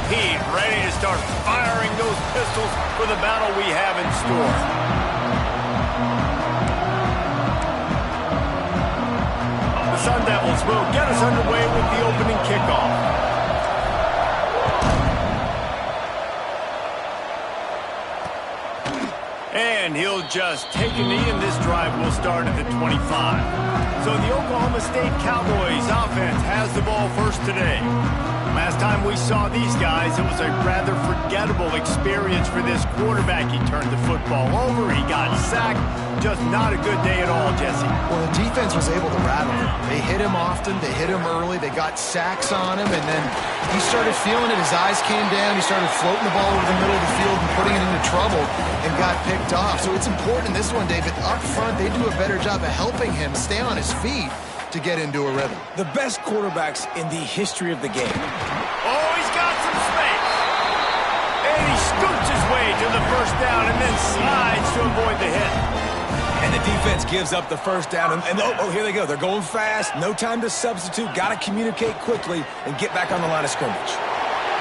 heat, ready to start firing those pistols for the battle we have in store. The Sun Devils will get us underway with the opening kickoff. And he'll just take a knee, and this drive will start at the 25. So the Oklahoma State Cowboys offense has the ball first today. Last time we saw these guys, it was a rather forgettable experience for this quarterback. He turned the football over, he got sacked. Just not a good day at all, Jesse. Well, the defense was able to rattle him. They hit him often, they hit him early, they got sacks on him, and then he started feeling it. His eyes came down, he started floating the ball over the middle of the field and putting it into trouble and got picked off. So it's important in this one, David. Up front, they do a better job of helping him stay on his feet to get into a rhythm. The best quarterbacks in the history of the game. Oh, he's got some space. And he scoots his way to the first down and then slides to avoid the hit. And the defense gives up the first down. And oh, here they go. They're going fast. No time to substitute. Got to communicate quickly and get back on the line of scrimmage.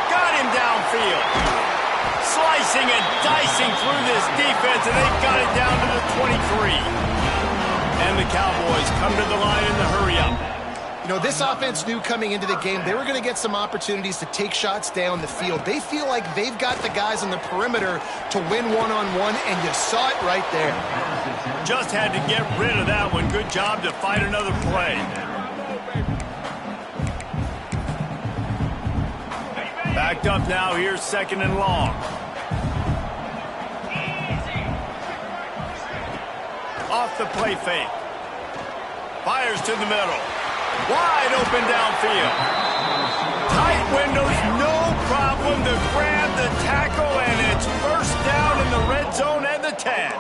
Got him downfield. Slicing and dicing through this defense, and they've got it down to the 23. And the Cowboys come to the line in the hurry-up. You know, this offense knew coming into the game they were going to get some opportunities to take shots down the field. They feel like they've got the guys on the perimeter to win one-on-one, and you saw it right there. Just had to get rid of that one. Good job to fight another play. Backed up now. Here's second and long. Off the play fake. Fires to the middle. Wide open downfield. Tight windows, no problem to grab the tackle, and it's first down in the red zone at the 10.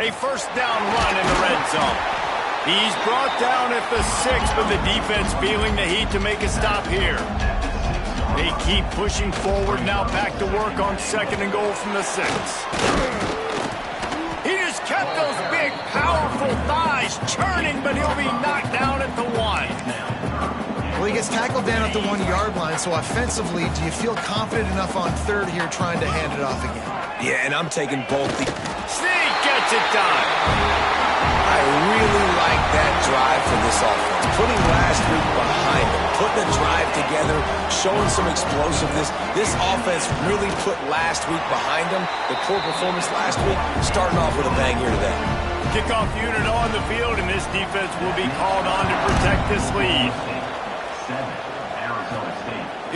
A first down run in the red zone. He's brought down at the 6, but the defense feeling the heat to make a stop here. They keep pushing forward, now back to work on second and goal from the 6. He just kept those big, powerful thighs churning, but he'll be knocked down at the 1. Well, he gets tackled down at the 1-yard line, so offensively, do you feel confident enough on third here trying to hand it off again? Yeah, and I'm taking both. Sneak gets it done. I really like that drive for this offense. Putting last week behind them, putting the drive together, showing some explosiveness. This offense really put last week behind them. The poor performance last week, starting off with a bang here today. Kickoff unit on the field, and this defense will be called on to protect this lead.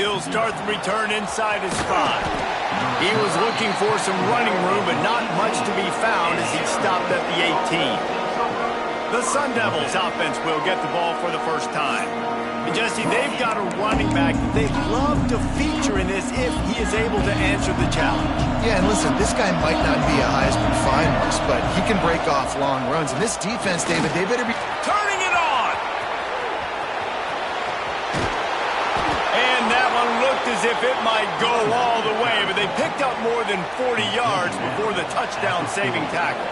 He'll start the return inside his 5. He was looking for some running room, but not much to be found as he stopped at the 18. The Sun Devils offense will get the ball for the first time. And Jesse, they've got a running back that they'd love to feature in this if he is able to answer the challenge. Yeah, and listen, this guy might not be a Heisman finalist, but he can break off long runs. And this defense, David, they better be turning it on. And that one looked as if it might go all the way, but they picked up more than 40 yards before the touchdown-saving tackle.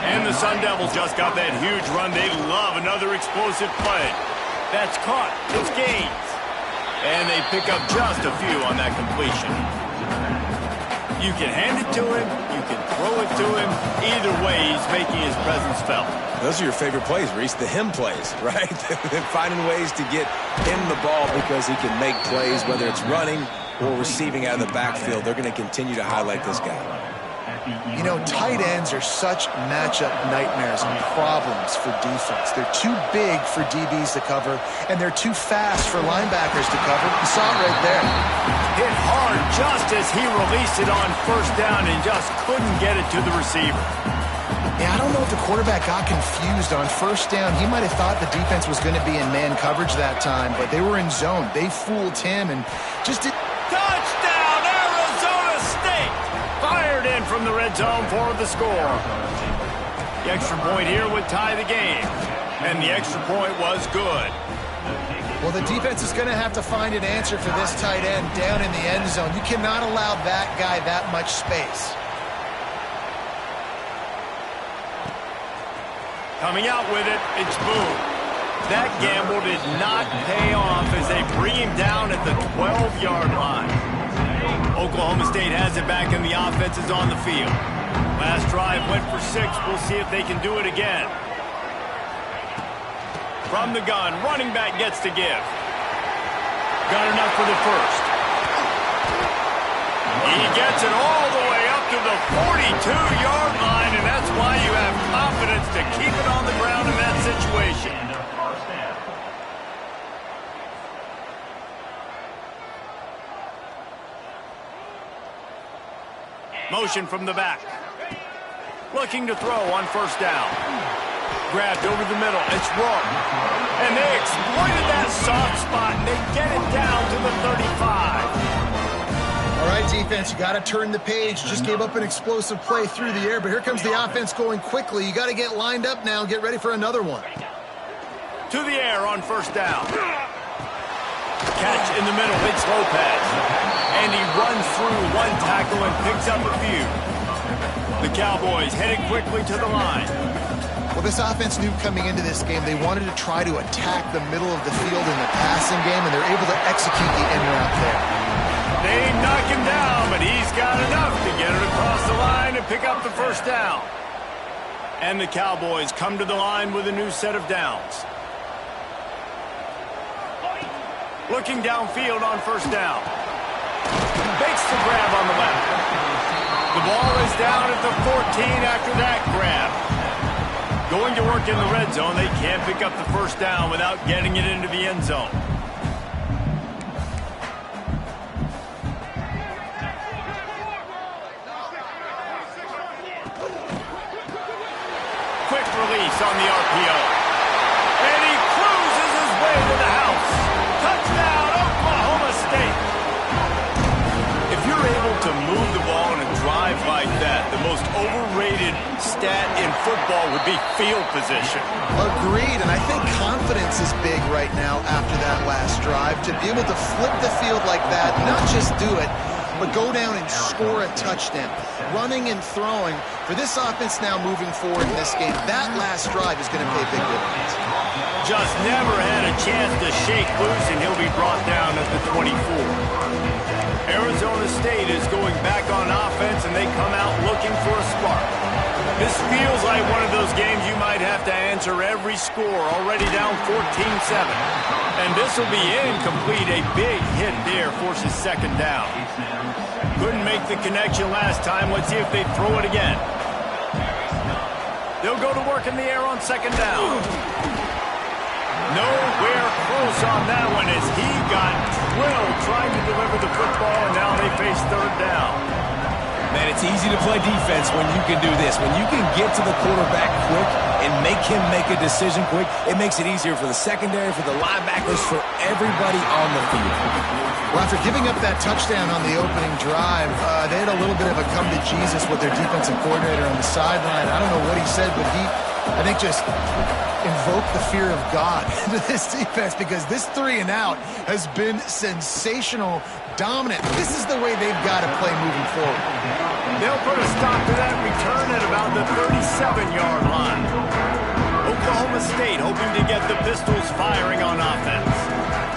And the Sun Devils just got that huge run. They love another explosive play. That's caught. It's gains. And they pick up just a few on that completion. You can hand it to him. You can throw it to him. Either way, he's making his presence felt. Those are your favorite plays, Reese, the him plays, right? They're finding ways to get him the ball because he can make plays, whether it's running or receiving out of the backfield. They're going to continue to highlight this guy. You know, tight ends are such matchup nightmares and problems for defense. They're too big for DBs to cover, and they're too fast for linebackers to cover. You saw it right there. Hit hard just as he released it on first down and just couldn't get it to the receiver. Yeah, I don't know if the quarterback got confused on first down. He might have thought the defense was going to be in man coverage that time, but they were in zone. They fooled him and just did. Touchdown, Arizona State! Fired in from the red zone for the score. The extra point here would tie the game, and the extra point was good. Well, the defense is going to have to find an answer for this tight end down in the end zone. You cannot allow that guy that much space. Coming out with it, it's Boone. That gamble did not pay off as team down at the 12-yard line. Oklahoma State has it back, and the offense is on the field. Last drive went for 6. We'll see if they can do it again. From the gun, running back gets to give. Got enough for the first. He gets it all the way up to the 42-yard line, and that's why you have confidence to keep it on the ground in that situation. Motion from the back. Looking to throw on first down. Grabbed over the middle. It's Rourke. And they exploited that soft spot, and they get it down to the 35. All right, defense, you got to turn the page. Just gave up an explosive play through the air, but here comes the offense going quickly. You got to get lined up now and get ready for another one. To the air on first down. Catch in the middle. It's Lopez. And he runs through one tackle and picks up a few. The Cowboys headed quickly to the line. Well, this offense knew coming into this game they wanted to try to attack the middle of the field in the passing game, and they're able to execute the in route there. They knock him down, but he's got enough to get it across the line and pick up the first down. And the Cowboys come to the line with a new set of downs. Looking downfield on first down. Makes the grab on the left. The ball is down at the 14 after that grab. Going to work in the red zone. They can't pick up the first down without getting it into the end zone. Quick release on the RPO. And he cruises his way to the house. Touchdown, Oklahoma State. If you're able to move the ball in a drive like that, the most overrated stat in football would be field position. Agreed, and I think confidence is big right now after that last drive. To be able to flip the field like that, not just do it, but go down and score a touchdown. Running and throwing, for this offense now moving forward in this game, that last drive is going to pay big dividends. Just never had a chance to shake loose, and he'll be brought down at the 24. Arizona State is going back on offense, and they come out looking for a spark. This feels like one of those games you might have to answer every score, already down 14-7. And this will be incomplete. A big hit there forces second down. Couldn't make the connection last time. Let's see if they throw it again. They'll go to work in the air on second down. Nowhere close on that one as he got drilled trying to deliver the football, and now they face third down. Man, it's easy to play defense when you can do this. When you can get to the quarterback quick and make him make a decision quick, it makes it easier for the secondary, for the linebackers, for everybody on the field. Well, after giving up that touchdown on the opening drive, they had a little bit of a come to Jesus with their defensive coordinator on the sideline. I don't know what he said, but he, I think, just invoke the fear of God into this defense, because this 3 and out has been sensational, dominant. This is the way they've got to play moving forward. They'll put a stop to that return at about the 37-yard line. Oklahoma State hoping to get the Pistols firing on offense.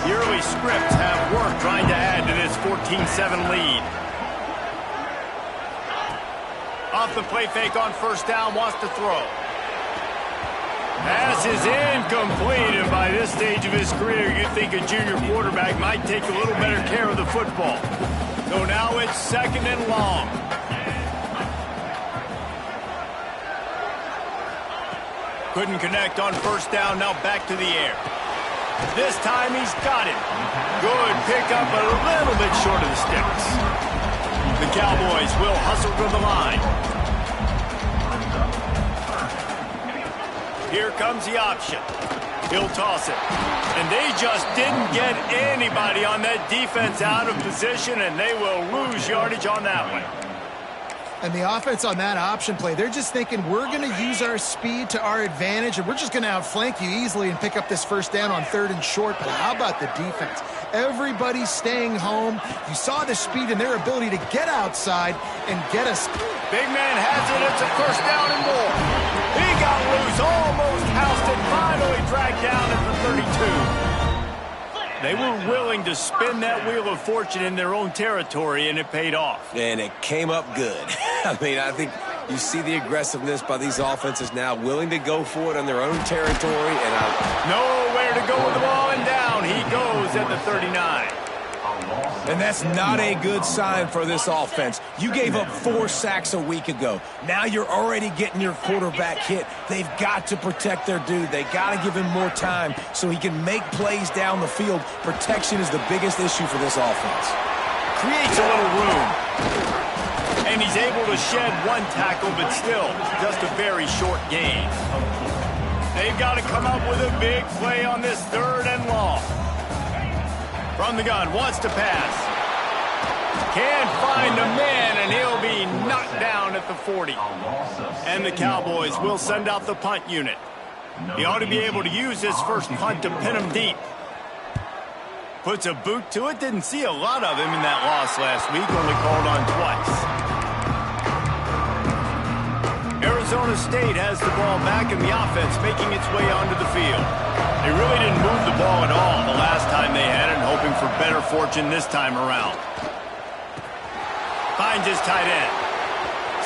The early scripts have worked trying to add to this 14-7 lead. Off the play fake on first down, wants to throw. Pass is incomplete, and by this stage of his career, you'd think a junior quarterback might take a little better care of the football. So now it's second and long. Couldn't connect on first down, now back to the air. This time he's got it. Good pickup, a little bit short of the sticks. The Cowboys will hustle to the line. Here comes the option. He'll toss it. And they just didn't get anybody on that defense out of position, and they will lose yardage on that one. And the offense on that option play, they're just thinking, we're going to use our speed to our advantage, and we're just going to outflank you easily and pick up this first down on third and short. But how about the defense? Everybody's staying home. You saw the speed and their ability to get outside and get us. Big man has it. It's a first down and more. He got loose, almost housed it, finally dragged down at the 32. They were willing to spin that wheel of fortune in their own territory, and it paid off. And it came up good. I mean, I think you see the aggressiveness by these offenses now, willing to go for it on their own territory. And nowhere to go with the ball, and down he goes at the 39. And that's not a good sign for this offense. You gave up 4 sacks a week ago. Now you're already getting your quarterback hit. They've got to protect their dude. They got to give him more time so he can make plays down the field. Protection is the biggest issue for this offense. Creates a little room. And he's able to shed 1 tackle, but still just a very short gain. They've got to come up with a big play on this 3rd and long. From the gun, wants to pass. Can't find a man, and he'll be knocked down at the 40. And the Cowboys will send out the punt unit. He ought to be able to use this first punt to pin him deep. Puts a boot to it. Didn't see a lot of him in that loss last week, only called on twice. Arizona State has the ball back in the offense, making its way onto the field. They really didn't move the ball at all the last time they had it, hoping for better fortune this time around. Finds his tight end.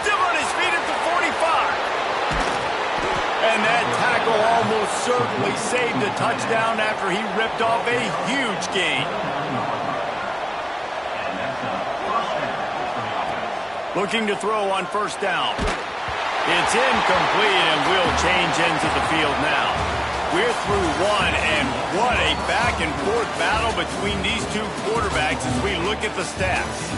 Still on his feet at the 45. And that tackle almost certainly saved a touchdown after he ripped off a huge gain. Looking to throw on first down. It's incomplete, and we'll change ends of the field now. We're through 1, and what a back-and-forth battle between these two quarterbacks as we look at the stats.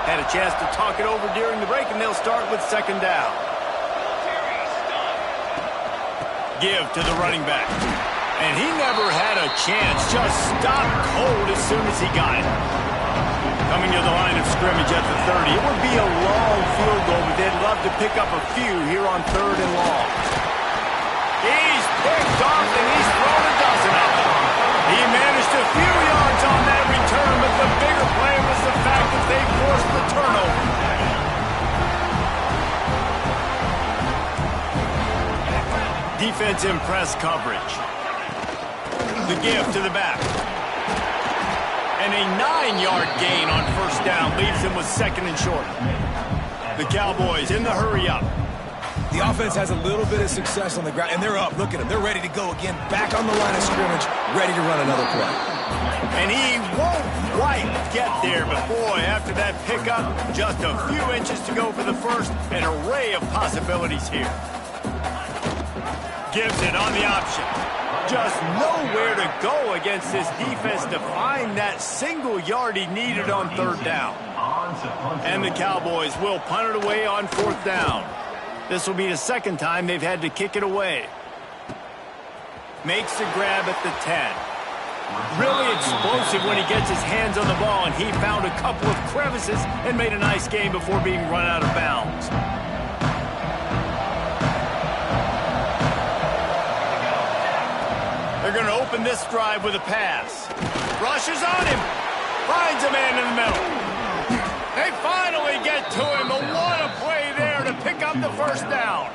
Had a chance to talk it over during the break, and they'll start with 2nd down. Give to the running back. And he never had a chance. Just stopped cold as soon as he got it. Coming to the line of scrimmage at the 30. It would be a long field goal, but they'd love to pick up a few here on 3rd and long. He's picked off, and he's thrown a dozen of them. He managed a few yards on that return, but the bigger play was the fact that they forced the turnover. Defense in press coverage. The give to the back. And a 9-yard gain on first down leaves him with 2nd and short. The Cowboys in the hurry up. the offense has a little bit of success on the ground, and they're up. Look at them. They're ready to go again. Back on the line of scrimmage, ready to run another play. And he won't quite get there, but boy, after that pickup, just a few inches to go for the first. An array of possibilities here. Gives it on the option. Just nowhere to go against this defense to find that single yard he needed on third down. And the Cowboys will punt it away on fourth down. This will be the second time they've had to kick it away. Makes the grab at the 10. Really explosive when he gets his hands on the ball, and he found a couple of crevices and made a nice game before being run out of bounds. They're going to open this drive with a pass. Rushes on him. Finds a man in the middle. They finally get to him, but what a play there to pick up the first down.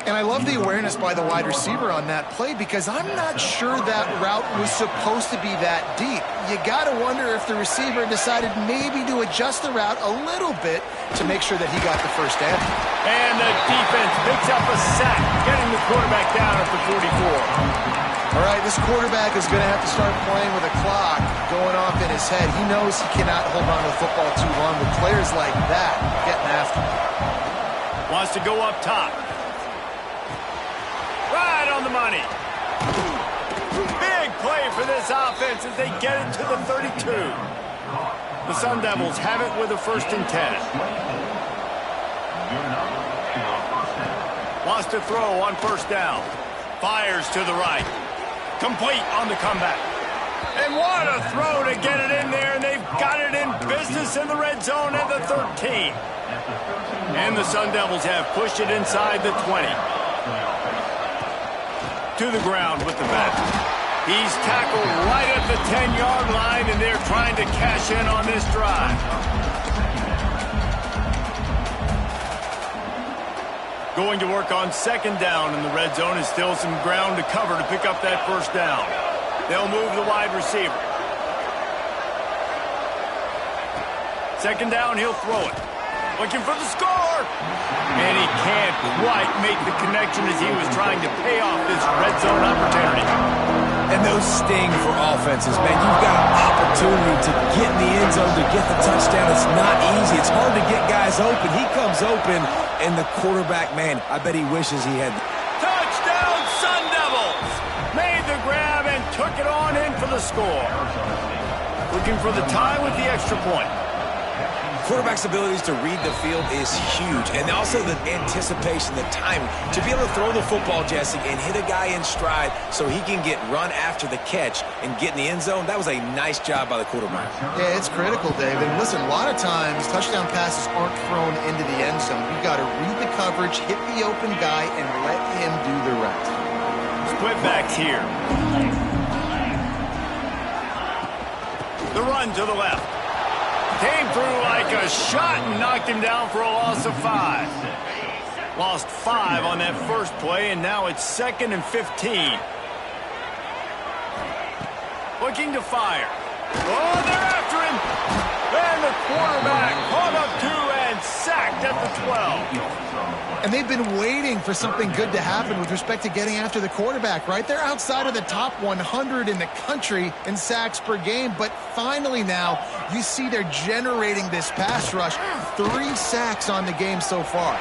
And I love the awareness by the wide receiver on that play, because I'm not sure that route was supposed to be that deep. You got to wonder if the receiver decided maybe to adjust the route a little bit to make sure that he got the first down. And the defense picks up a sack, getting the quarterback down at the 44. All right, this quarterback is going to have to start playing with a clock going off in his head. He knows he cannot hold on to the football too long with players like that getting after him. Wants to go up top. Right on the money. Big play for this offense as they get it to the 32. The Sun Devils have it with a 1st and 10. Wants to throw on first down. Fires to the right. Complete on the comeback. And what a throw to get it in there, and they've got it in business in the red zone at the 13. And the Sun Devils have pushed it inside the 20. To the ground with the bat. He's tackled right at the 10-yard line, and they're trying to cash in on this drive. Going to work on second down in the red zone. Is still some ground to cover to pick up that first down. They'll move the wide receiver. Second down, he'll throw it. Looking for the score. And he can't quite make the connection as he was trying to pay off this red zone opportunity. And those sting for offenses, man. You've got an opportunity to get in the end zone, to get the touchdown. It's not easy. It's hard to get guys open. He comes open, and the quarterback, man, I bet he wishes he had. Touchdown, Sun Devils! Made the grab and took it on in for the score. Looking for the tie with the extra point. Quarterback's abilities to read the field is huge, and also the anticipation, the timing. To be able to throw the football, Jesse, and hit a guy in stride so he can get run after the catch and get in the end zone, that was a nice job by the quarterback. Yeah, it's critical, David. And listen, a lot of times touchdown passes aren't thrown into the end zone. You've got to read the coverage, hit the open guy, and let him do the rest. Split backs here. The run to the left. Came through like a shot and knocked him down for a loss of 5. Lost 5 on that first play, and now it's 2nd and 15. Looking to fire. Oh, they're after him. And the quarterback caught up 2 and sacked at the 12. And they've been waiting for something good to happen with respect to getting after the quarterback, right? They're outside of the top 100 in the country in sacks per game, but finally now you see they're generating this pass rush. 3 sacks on the game so far.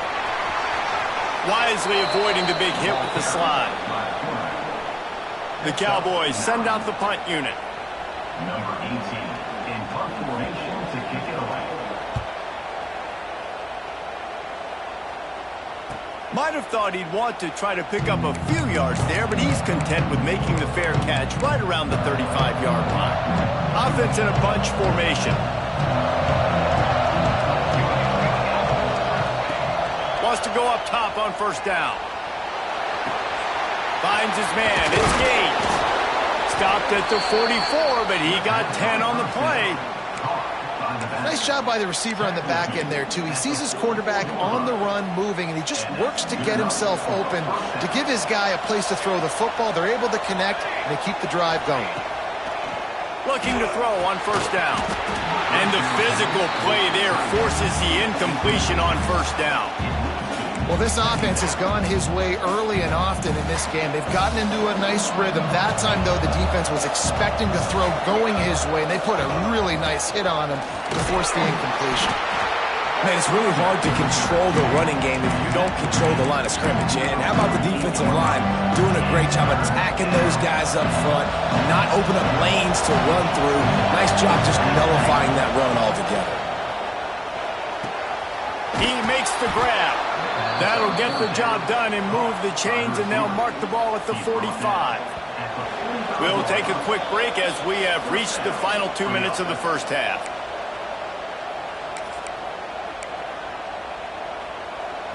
Wisely avoiding the big hit with the slide. The Cowboys send out the punt unit. Number 18 in punt formation to kick it away. Might have thought he'd want to try to pick up a few yards there, but he's content with making the fair catch right around the 35-yard line. Offense in a bunch formation. Wants to go up top on first down. Finds his man. It's Gates. Stopped at the 44, but he got 10 on the play. Nice job by the receiver on the back end there, too. He sees his quarterback on the run moving, and he just works to get himself open to give his guy a place to throw the football. They're able to connect, and they keep the drive going. Looking to throw on first down. And the physical play there forces the incompletion on first down. Well, this offense has gone his way early and often in this game. They've gotten into a nice rhythm. That time, though, the defense was expecting to throw going his way, and they put a really nice hit on him to force the incompletion. Man, it's really hard to control the running game if you don't control the line of scrimmage. And how about the defensive line doing a great job attacking those guys up front, not open up lanes to run through. Nice job just nullifying that run altogether. He makes the grab. That'll get the job done and move the chains, and they'll mark the ball at the 45. We'll take a quick break as we have reached the final 2 minutes of the first half.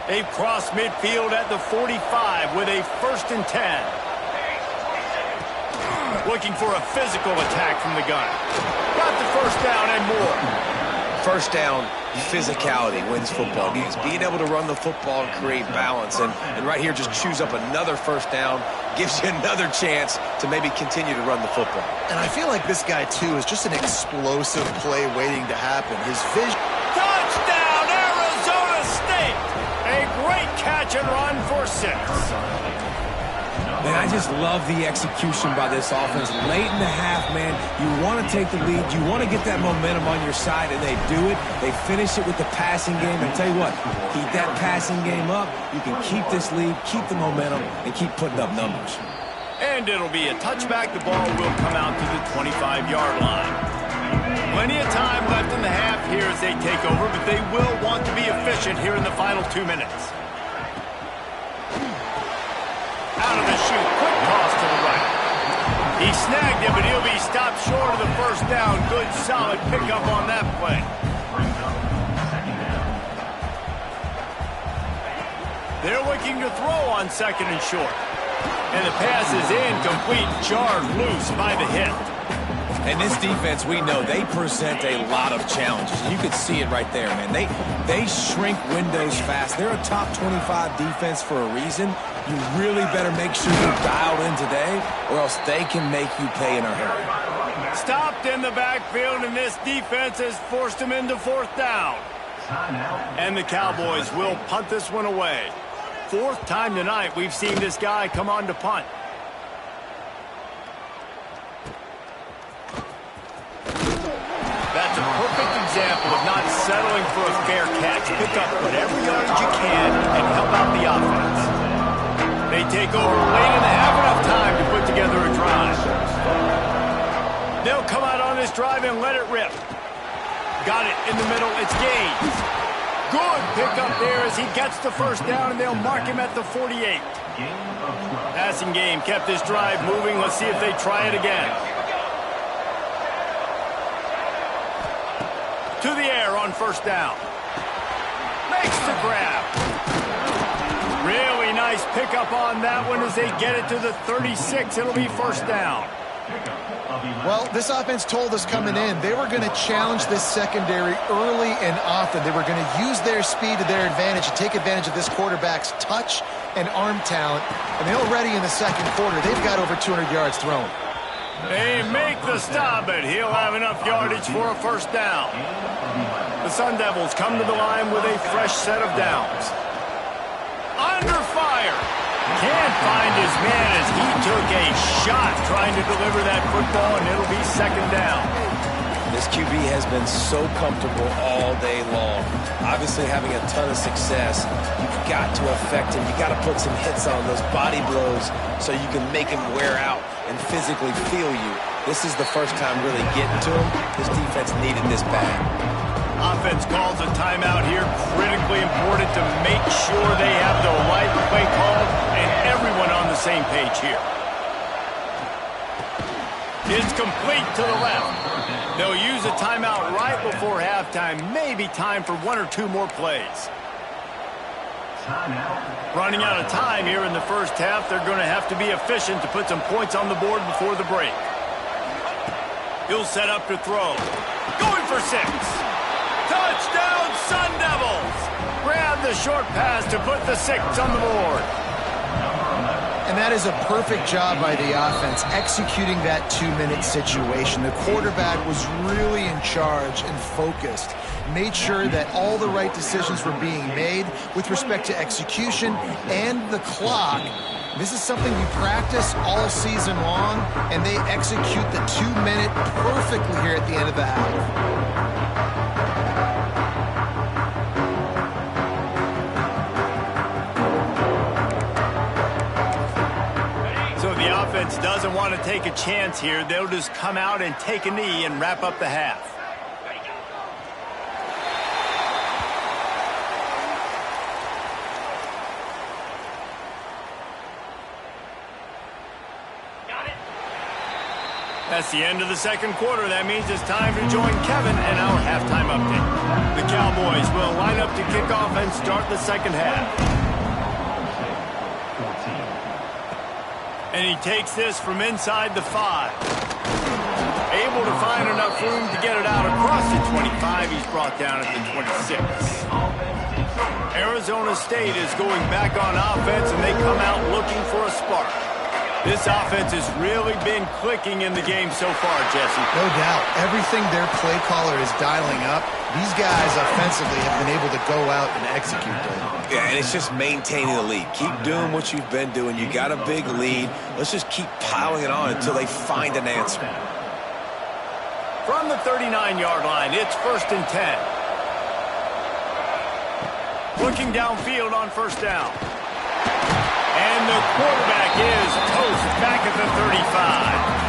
They've crossed midfield at the 45 with a 1st and 10. Looking for a physical attack from the gun. Got the first down and more. First down, physicality wins football games. Being able to run the football and create balance. And right here, just choose up another first down, gives you another chance to maybe continue to run the football. And I feel like this guy, too, is just an explosive play waiting to happen. His vision... Touchdown, Arizona State! A great catch and run for 6. Man, I just love the execution by this offense. Late in the half, man, you want to take the lead. You want to get that momentum on your side, and they do it. They finish it with the passing game. And tell you what, keep that passing game up. You can keep this lead, keep the momentum, and keep putting up numbers. And it'll be a touchback. The ball will come out to the 25-yard line. Plenty of time left in the half here as they take over, but they will want to be efficient here in the final 2 minutes. Out of the chute, quick toss to the right. He snagged it, but he'll be stopped short of the first down. Good, solid pickup on that play. They're looking to throw on 2nd and short. And the pass is incomplete, jarred loose by the hit. And this defense, we know, they present a lot of challenges. You could see it right there, man. They shrink windows fast. They're a top 25 defense for a reason. You really better make sure you're dialed in today, or else they can make you pay in a hurry. Stopped in the backfield, and this defense has forced him into fourth down. And the Cowboys will punt this one away. Fourth time tonight we've seen this guy come on to punt. That's a perfect example of not settling for a fair catch. Pick up whatever yardage you can and help out the offense. They take over late and they have enough time to put together a drive. They'll come out on this drive and let it rip. Got it in the middle. It's Gaines. Good pickup there as he gets the first down, and they'll mark him at the 48. Passing game kept this drive moving. Let's see if they try it again. To the air on first down. Makes the grab. Really nice pickup on that one as they get it to the 36. It'll be first down. Well, this offense told us coming in they were going to challenge this secondary early and often. They were going to use their speed to their advantage and take advantage of this quarterback's touch and arm talent. And they already in the second quarter, they've got over 200 yards thrown. They make the stop, but he'll have enough yardage for a first down. The Sun Devils come to the line with a fresh set of downs. Under fire. Can't find his man as he took a shot trying to deliver that football, and it'll be second down. This QB has been so comfortable all day long. Obviously having a ton of success. You've got to affect him. You've got to put some hits on those body blows so you can make him wear out and physically feel you. This is the first time really getting to him. This defense needed this bad. Offense calls a timeout here. Critically important to make sure they have the right play called and everyone on the same page here. It's complete to the left. They'll use a timeout right before halftime. Maybe time for one or two more plays. Running out of time here in the first half. They're going to have to be efficient to put some points on the board before the break. He'll set up to throw. Going for 6. Touchdown, Sun Devils! Grab the short pass to put the 6 on the board. And that is a perfect job by the offense, executing that 2-minute situation. The quarterback was really in charge and focused. Made sure that all the right decisions were being made with respect to execution and the clock. This is something you practice all season long, and they execute the 2-minute perfectly here at the end of the half. Offense doesn't want to take a chance here. They'll just come out and take a knee and wrap up the half. That's the end of the second quarter. That means it's time to join Kevin and our halftime update. The Cowboys will line up to kick off and start the second half. And he takes this from inside the 5. Able to find enough room to get it out across the 25. He's brought down at the 26. Arizona State is going back on offense, and they come out looking for a spark. This offense has really been clicking in the game so far, Jesse. No doubt. Everything their play caller is dialing up, these guys offensively have been able to go out and execute them. Yeah, and it's just maintaining the lead. Keep doing what you've been doing. You got a big lead. Let's just keep piling it on until they find an answer. From the 39-yard line, it's 1st and 10. Looking downfield on first down. And the quarterback is toast back at the 35.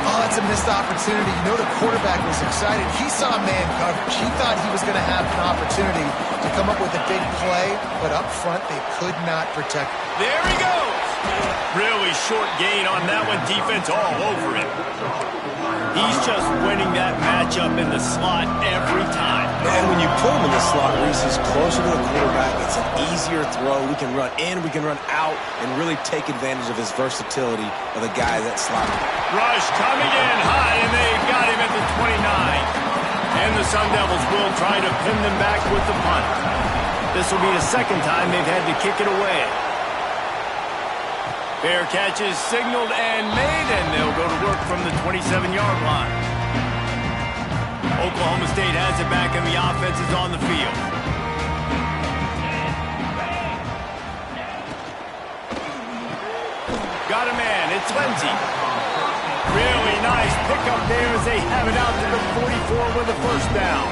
Oh, that's a missed opportunity. You know the quarterback was excited. He saw man coverage. He thought he was going to have an opportunity to come up with a big play, but up front they could not protect. There he goes. Really short gain on that one. Defense all over him. He's just winning that matchup in the slot every time. And when you put him in the slot, Reese, he's closer to the quarterback. It's an easier throw. We can run in, we can run out, and really take advantage of his versatility of the guy that's slot. Rush coming in high, and they've got him at the 29. And the Sun Devils will try to pin them back with the punt. This will be the second time they've had to kick it away. Fair catch is signaled and made, and they'll go to work from the 27-yard line. Oklahoma State has it back, and the offense is on the field. Got a man. It's Lindsey. Really nice pickup there as they have it out to the 44 with a first down.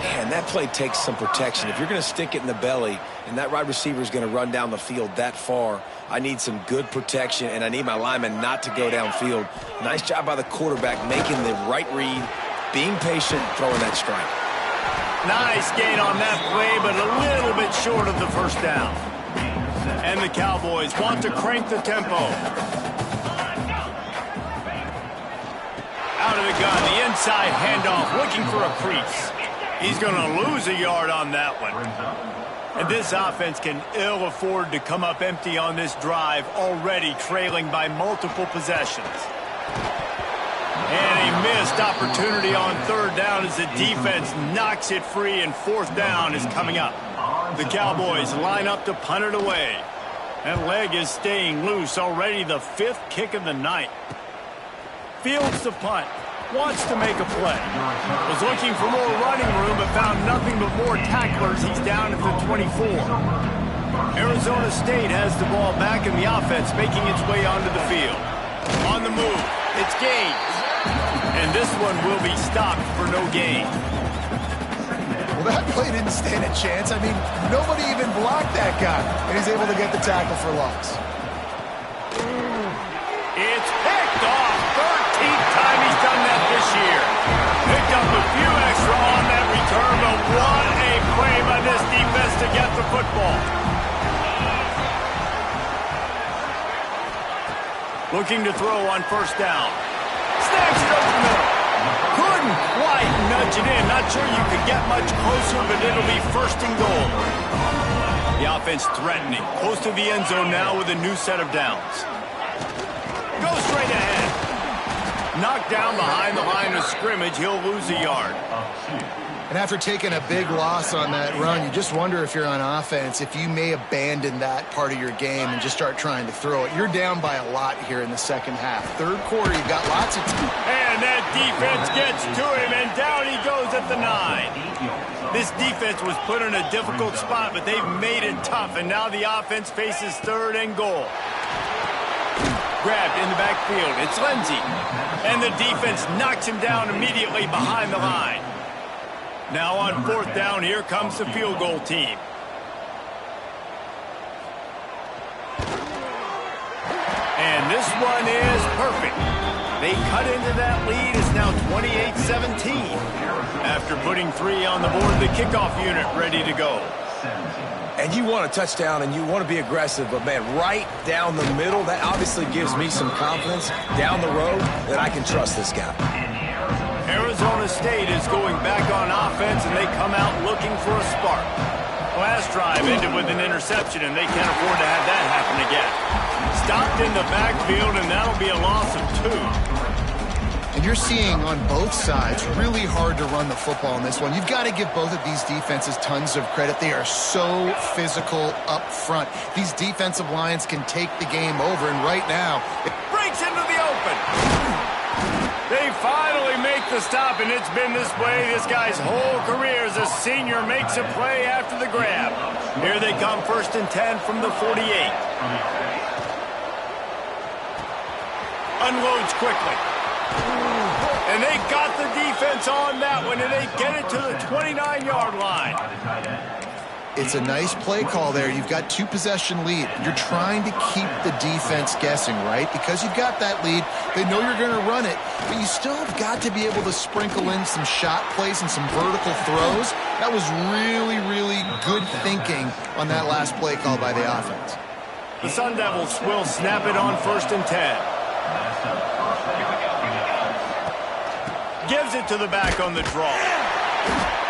Man, that play takes some protection. If you're going to stick it in the belly and that wide receiver is going to run down the field that far, I need some good protection, and I need my lineman not to go downfield. Nice job by the quarterback making the right read, being patient, throwing that strike. Nice gain on that play, but a little bit short of the first down. And the Cowboys want to crank the tempo. Out of the gun, the inside handoff, looking for a crease. He's going to lose a yard on that one. And this offense can ill afford to come up empty on this drive, already trailing by multiple possessions. And a missed opportunity on third down as the defense knocks it free, and fourth down is coming up. The Cowboys line up to punt it away. That leg is staying loose, already the fifth kick of the night. Fields the punt, wants to make a play. Was looking for more running room, but found nothing but more tacklers. He's down at the 24. Arizona State has the ball back, and the offense making its way onto the field. On the move, it's Gaines. And this one will be stopped for no gain. Well, that play didn't stand a chance. I mean, nobody even blocked that guy, and he's able to get the tackle for loss. It's picked off. 13th time he's done that this year. Picked up a few extra on that return, but what a play by this defense to get the football. Looking to throw on first down. Snags it over the middle. Couldn't quite nudge it in. Not sure you could get much closer, but it'll be first and goal. The offense threatening. Close to the end zone now with a new set of downs. Go straight ahead. Knocked down behind the line of scrimmage. He'll lose a yard. And after taking a big loss on that run, you just wonder if you're on offense, if you may abandon that part of your game and just start trying to throw it. You're down by a lot here in the second half. Third quarter, you've got lots of time. And that defense gets to him, and down he goes at the 9. This defense was put in a difficult spot, but they've made it tough, and now the offense faces third and goal. Grabbed in the backfield. It's Lindsey. And the defense knocks him down immediately behind the line. Now on fourth down, here comes the field goal team. And this one is perfect. They cut into that lead. It's now 28-17. After putting 3 on the board, the kickoff unit ready to go. And you want a touchdown, and you want to be aggressive, but, man, right down the middle, that obviously gives me some confidence down the road that I can trust this guy. Arizona State is going back on offense, and they come out looking for a spark. Last drive ended with an interception, and they can't afford to have that happen again. Stopped in the backfield, and that'll be a loss of 2. And you're seeing on both sides really hard to run the football in this one. You've got to give both of these defenses tons of credit. They are so physical up front. These defensive lines can take the game over, and right now, it breaks into the open. They finally make the stop, and it's been this way this guy's whole career as a senior makes a play after the grab. Here they come, 1st and 10 from the 48. Unloads quickly. And they got the defense on that one, and they get it to the 29-yard line. It's a nice play call there. You've got 2-possession lead. You're trying to keep the defense guessing, right? Because you've got that lead. They know you're going to run it, but you still have got to be able to sprinkle in some shot plays and some vertical throws. That was really, really good thinking on that last play call by the offense. The Sun Devils will snap it on 1st and 10. Gives it to the back on the draw.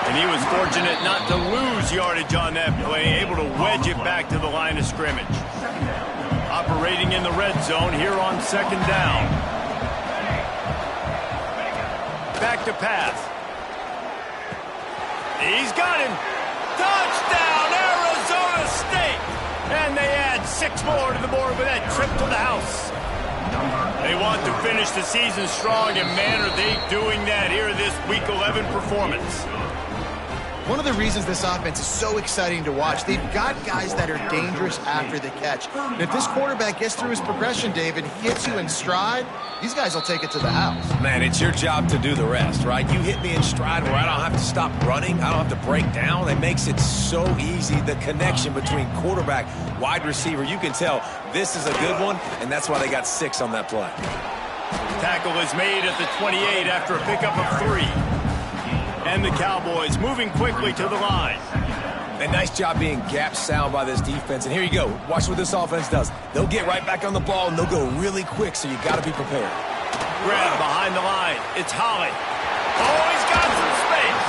And he was fortunate not to lose yardage on that play, able to wedge it back to the line of scrimmage. Operating in the red zone here on second down. Back to pass. He's got him. Touchdown, Arizona State! And they add 6 more to the board with that trip to the house. They want to finish the season strong, and man, are they doing that here in this Week 11 performance. One of the reasons this offense is so exciting to watch, they've got guys that are dangerous after the catch. And if this quarterback gets through his progression, David, hits you in stride, these guys will take it to the house. Man, it's your job to do the rest, right? You hit me in stride where I don't have to stop running. I don't have to break down. It makes it so easy. The connection between quarterback, wide receiver, you can tell this is a good one, and that's why they got 6 on that play. Tackle is made at the 28 after a pickup of 3. And the Cowboys moving quickly to the line. A nice job being gap sound by this defense. And here you go. Watch what this offense does. They'll get right back on the ball, and they'll go really quick, so you got to be prepared. Grab behind the line. It's Holly. Oh, he's got some space.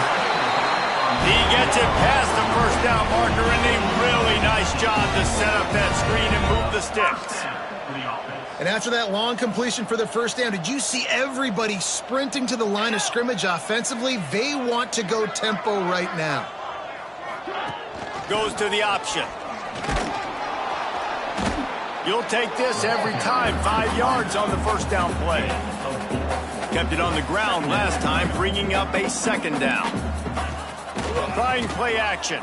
He gets it past the first down marker, and a really nice job to set up that screen and move the sticks. And after that long completion for the first down, did you see everybody sprinting to the line of scrimmage offensively? They want to go tempo right now. Goes to the option. You'll take this every time. 5 yards on the first down play. Kept it on the ground last time, bringing up a second down. Trying play action.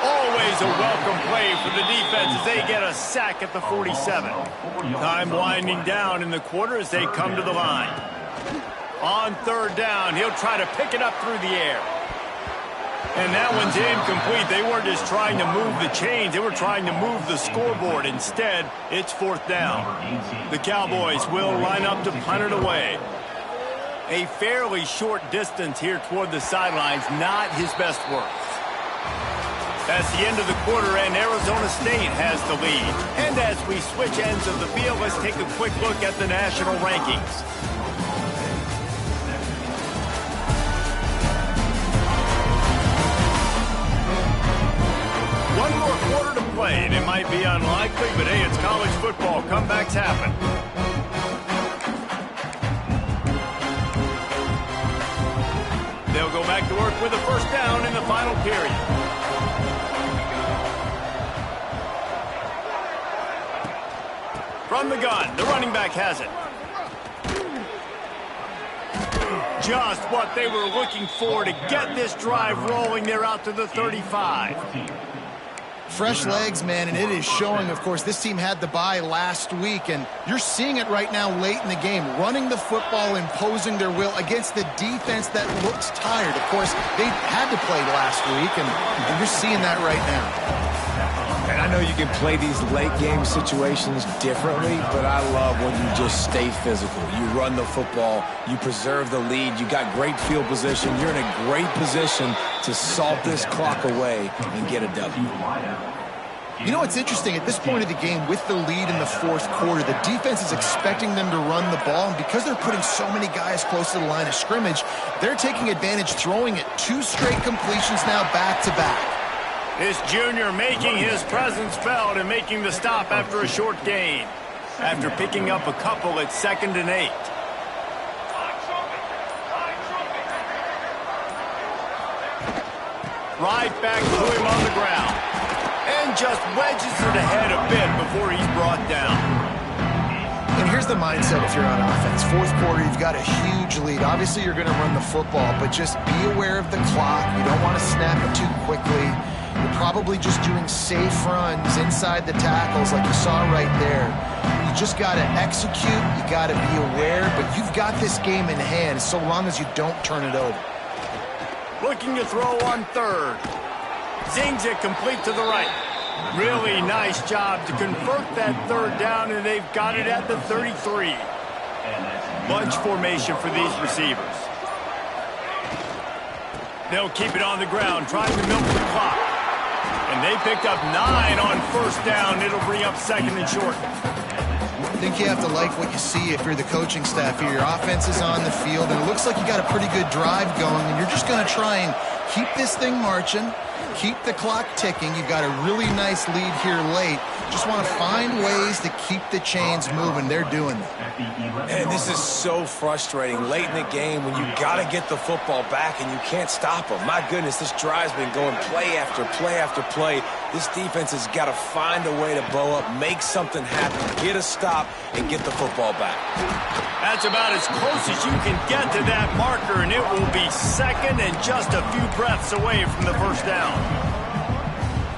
Always a welcome play for the defense as they get a sack at the 47. Time winding down in the quarter as they come to the line. On third down, he'll try to pick it up through the air. And that one's incomplete. They weren't just trying to move the chains. They were trying to move the scoreboard. Instead, it's fourth down. The Cowboys will line up to punt it away. A fairly short distance here toward the sidelines, not his best work. That's the end of the quarter, and Arizona State has the lead. And as we switch ends of the field, let's take a quick look at the national rankings. One more quarter to play, and it might be unlikely, but hey, it's college football. Comebacks happen. They'll go back to work with a first down in the final period. From the gun, the running back has it. Just what they were looking for to get this drive rolling. They're out to the 35. Fresh legs, man, and it is showing, of course, this team had the bye last week, and you're seeing it right now late in the game, running the football, imposing their will against the defense that looks tired. Of course, they had to play last week, and you're seeing that right now. And I know you can play these late-game situations differently, but I love when you just stay physical. You run the football, you preserve the lead, you got great field position, you're in a great position to salt this clock away and get a W. You know what's interesting? At this point of the game, with the lead in the fourth quarter, the defense is expecting them to run the ball, and because they're putting so many guys close to the line of scrimmage, they're taking advantage, throwing it 2 straight completions now back-to-back. This junior making his presence felt and making the stop after a short gain. After picking up a couple at 2nd and 8. Right back to him on the ground. And just wedges it ahead a bit before he's brought down. And here's the mindset if you're on offense. Fourth quarter, you've got a huge lead. Obviously, you're going to run the football, but just be aware of the clock. You don't want to snap it too quickly. You're probably just doing safe runs inside the tackles like you saw right there. You just got to execute. You got to be aware, but you've got this game in hand so long as you don't turn it over. Looking to throw on third. Zings it complete to the right. Really nice job to convert that third down, and they've got it at the 33. Bunch formation for these receivers. They'll keep it on the ground, trying to milk the clock. And they picked up 9 on first down. It'll bring up 2nd and short. think you have to like what you see if you're the coaching staff here. Your offense is on the field, and it looks like you got a pretty good drive going, and you're just going to try and keep this thing marching, keep the clock ticking. You've got a really nice lead here late. Just want to find ways to keep the chains moving. They're doing it. And this is so frustrating late in the game when you got to get the football back and you can't stop them. My goodness, this drive's been going play after play after play. This defense has got to find a way to bow up, make something happen, get a stop, and get the football back. That's about as close as you can get to that marker, and it will be second and just a few breaths away from the first down.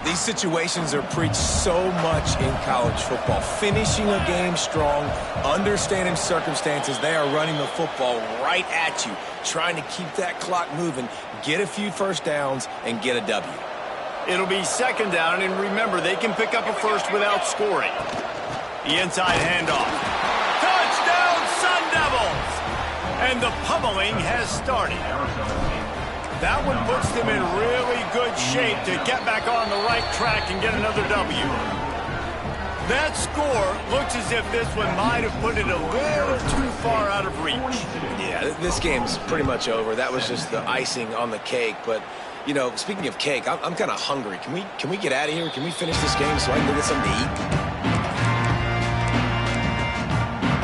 These situations are preached so much in college football. Finishing a game strong, understanding circumstances. They are running the football right at you, trying to keep that clock moving, get a few first downs, and get a W. It'll be second down, and remember, they can pick up a first without scoring. The inside handoff. Touchdown, Sun Devils! And the pummeling has started. That one puts them in really good shape to get back on the right track and get another W. That score looks as if this one might have put it a little too far out of reach. Yeah, this game's pretty much over. That was just the icing on the cake. But, you know, speaking of cake, I'm kind of hungry. Can we get out of here? Can we finish this game so I can go get something to eat?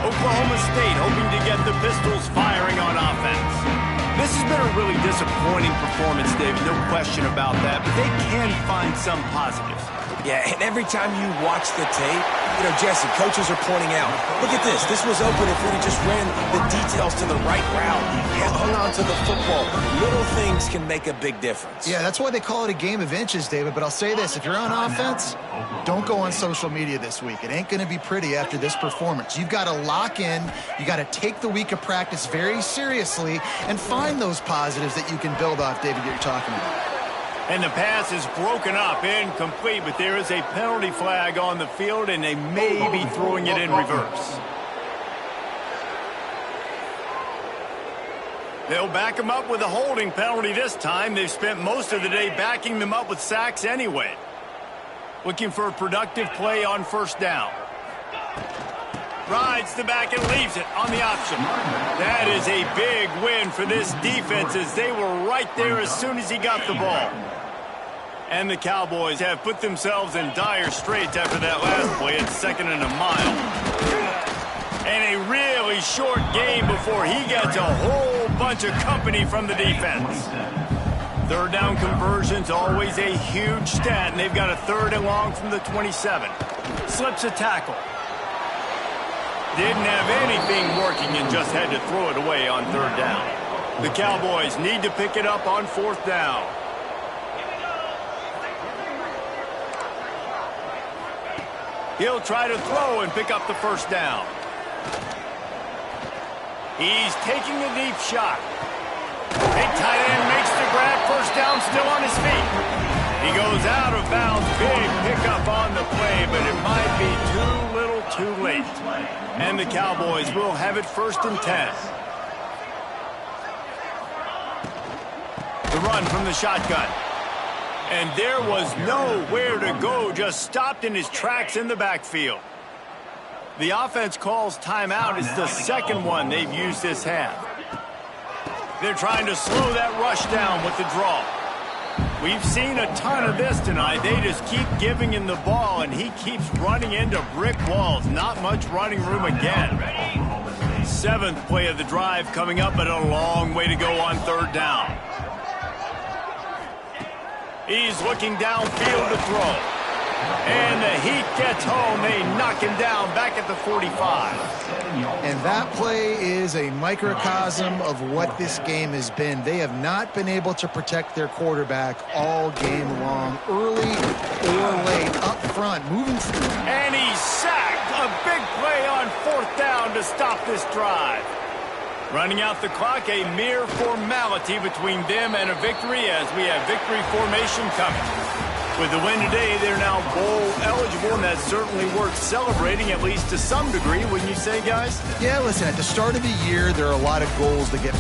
Oklahoma State hoping to get the Pistols firing on offense. This has been a really disappointing performance, David, no question about that, but they can find some positives. Yeah, and every time you watch the tape, you know, Jesse, coaches are pointing out, look at this. This was open if we just ran the details to the right route, hung on to the football. Little things can make a big difference. Yeah, that's why they call it a game of inches, David. But I'll say this, if you're on offense, don't go on social media this week. It ain't going to be pretty after this performance. You've got to lock in. You got to take the week of practice very seriously and find those positives that you can build off, David, that you're talking about. And the pass is broken up, incomplete, but there is a penalty flag on the field, and they may be throwing it in reverse. They'll back them up with a holding penalty this time. They've spent most of the day backing them up with sacks anyway. Looking for a productive play on first down. Rides the back and leaves it on the option. That is a big win for this defense as they were right there as soon as he got the ball. And the Cowboys have put themselves in dire straits after that last play at 2nd and a mile. And a really short game before he gets a whole bunch of company from the defense. Third down conversion's always a huge stat, and they've got a 3rd and long from the 27. Slips a tackle. Didn't have anything working and just had to throw it away on 3rd down. The Cowboys need to pick it up on 4th down. He'll try to throw and pick up the first down. He's taking a deep shot. Big tight end makes the grab. First down, still on his feet. He goes out of bounds. Big pickup on the play, but it might be too little too late. And the Cowboys will have it 1st and 10. The run from the shotgun. And there was nowhere to go, just stopped in his tracks in the backfield. The offense calls timeout. It's the 2nd one they've used this half. They're trying to slow that rush down with the draw. We've seen a ton of this tonight. They just keep giving him the ball, and he keeps running into brick walls. Not much running room again. 7th play of the drive coming up, but a long way to go on 3rd down. He's looking downfield to throw. And the Heat gets home. They knock him down back at the 45. And that play is a microcosm of what this game has been. They have not been able to protect their quarterback all game long, early or late, up front, moving through. And he's sacked. A big play on 4th down to stop this drive. Running out the clock, a mere formality between them and a victory as we have victory formation coming. With the win today, they're now bowl eligible, and that's certainly worth celebrating, at least to some degree, wouldn't you say, guys? Yeah, listen, at the start of the year, there are a lot of goals that get